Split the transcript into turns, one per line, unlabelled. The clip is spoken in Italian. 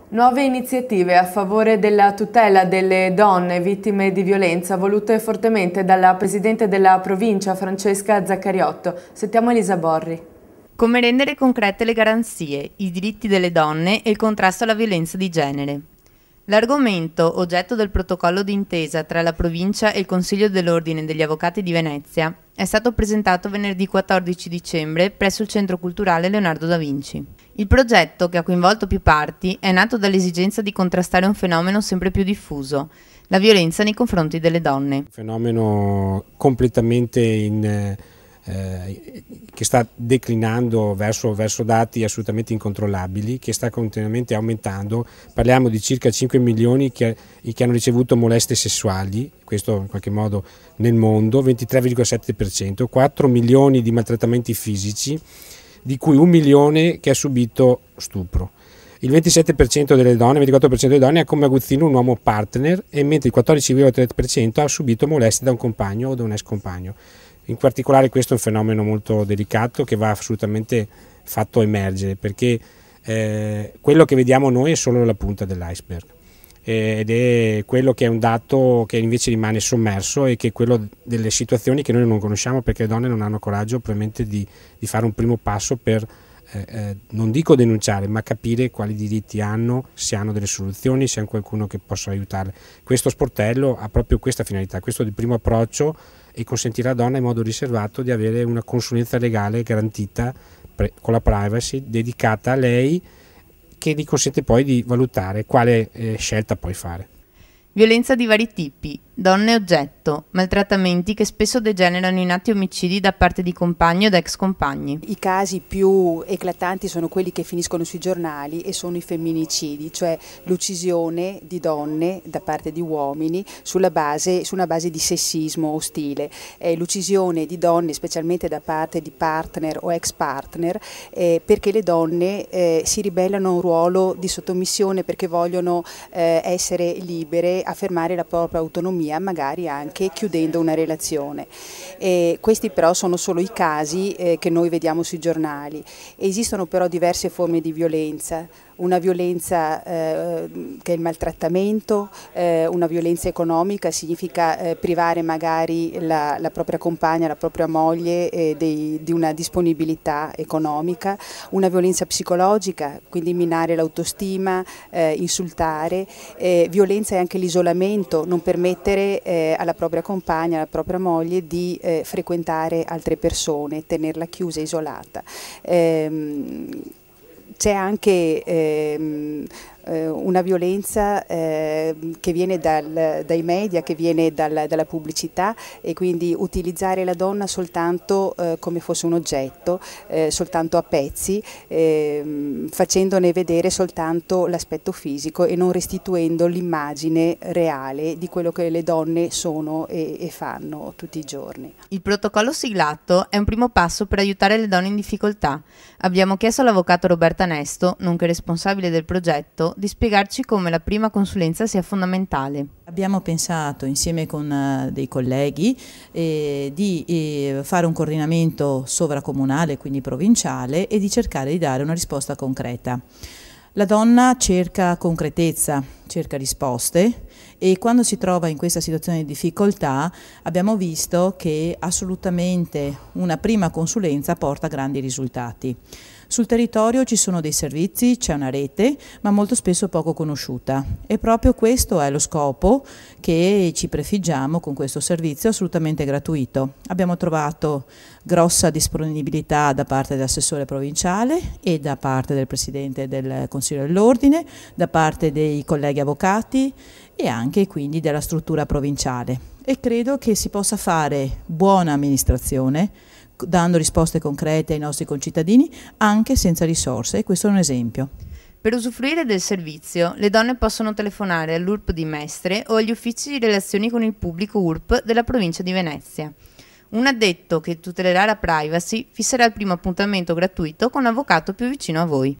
Nuove iniziative a favore della tutela delle donne vittime di violenza volute fortemente dalla Presidente della Provincia Francesca Zaccariotto. Sentiamo Elisa Borri.
Come rendere concrete le garanzie, i diritti delle donne e il contrasto alla violenza di genere. L'argomento, oggetto del protocollo d'intesa tra la provincia e il Consiglio dell'Ordine degli Avvocati di Venezia, è stato presentato venerdì 14 dicembre presso il Centro Culturale Leonardo da Vinci. Il progetto, che ha coinvolto più parti, è nato dall'esigenza di contrastare un fenomeno sempre più diffuso, la violenza nei confronti delle donne.
Un fenomeno completamente che sta declinando verso dati assolutamente incontrollabili, che sta continuamente aumentando. Parliamo di circa 5 milioni che hanno ricevuto molestie sessuali, questo in qualche modo nel mondo, 23,7%, 4 milioni di maltrattamenti fisici, di cui 1 milione che ha subito stupro. Il 27% delle donne, il 24% delle donne ha come aguzzino un uomo partner, e mentre il 14,3% ha subito molestie da un compagno o da un ex compagno. In particolare questo è un fenomeno molto delicato che va assolutamente fatto emergere, perché quello che vediamo noi è solo la punta dell'iceberg, ed è quello che è un dato che invece rimane sommerso, e che è quello delle situazioni che noi non conosciamo, perché le donne non hanno coraggio probabilmente di fare un primo passo per non dico denunciare, ma capire quali diritti hanno, se hanno delle soluzioni, se hanno qualcuno che possa aiutarle. Questo sportello ha proprio questa finalità, questo di primo approccio, e consentirà alla donna in modo riservato di avere una consulenza legale garantita con la privacy dedicata a lei, che gli consente poi di valutare quale scelta poi fare.
Violenza di vari tipi, donne oggetto, maltrattamenti che spesso degenerano in atti omicidi da parte di compagni o da ex compagni.
I casi più eclatanti sono quelli che finiscono sui giornali e sono i femminicidi, cioè l'uccisione di donne da parte di uomini su una base di sessismo ostile, l'uccisione di donne specialmente da parte di partner o ex partner, perché le donne si ribellano a un ruolo di sottomissione, perché vogliono essere libere, affermare la propria autonomia, magari anche chiudendo una relazione. Questi però sono solo i casi che noi vediamo sui giornali. Esistono però diverse forme di violenza. Una violenza che è il maltrattamento, una violenza economica significa privare magari la propria compagna, la propria moglie di una disponibilità economica, una violenza psicologica, quindi minare l'autostima, insultare, violenza è anche l'isolamento, non permettere alla propria compagna, alla propria moglie di frequentare altre persone, tenerla chiusa, isolata. C'è anche una violenza che viene dai media, che viene dalla pubblicità, e quindi utilizzare la donna soltanto come fosse un oggetto, soltanto a pezzi, facendone vedere soltanto l'aspetto fisico e non restituendo l'immagine reale di quello che le donne sono e fanno tutti i giorni.
Il protocollo siglato è un primo passo per aiutare le donne in difficoltà. Abbiamo chiesto all'avvocato Roberta Nesto, nonché responsabile del progetto, di spiegarci come la prima consulenza sia fondamentale.
Abbiamo pensato insieme con dei colleghi di fare un coordinamento sovracomunale, quindi provinciale, e di cercare di dare una risposta concreta. La donna cerca concretezza, cerca risposte, e quando si trova in questa situazione di difficoltà abbiamo visto che assolutamente una prima consulenza porta grandi risultati. Sul territorio ci sono dei servizi, c'è una rete, ma molto spesso poco conosciuta, e proprio questo è lo scopo che ci prefiggiamo con questo servizio assolutamente gratuito. Abbiamo trovato grossa disponibilità da parte dell'assessore provinciale e da parte del Presidente del Consiglio dell'Ordine, da parte dei colleghi avvocati e anche quindi della struttura provinciale, e credo che si possa fare buona amministrazione dando risposte concrete ai nostri concittadini anche senza risorse, e questo è un esempio.
Per usufruire del servizio, le donne possono telefonare all'URP di Mestre o agli uffici di relazioni con il pubblico URP della provincia di Venezia. Un addetto che tutelerà la privacy fisserà il primo appuntamento gratuito con l'avvocato più vicino a voi.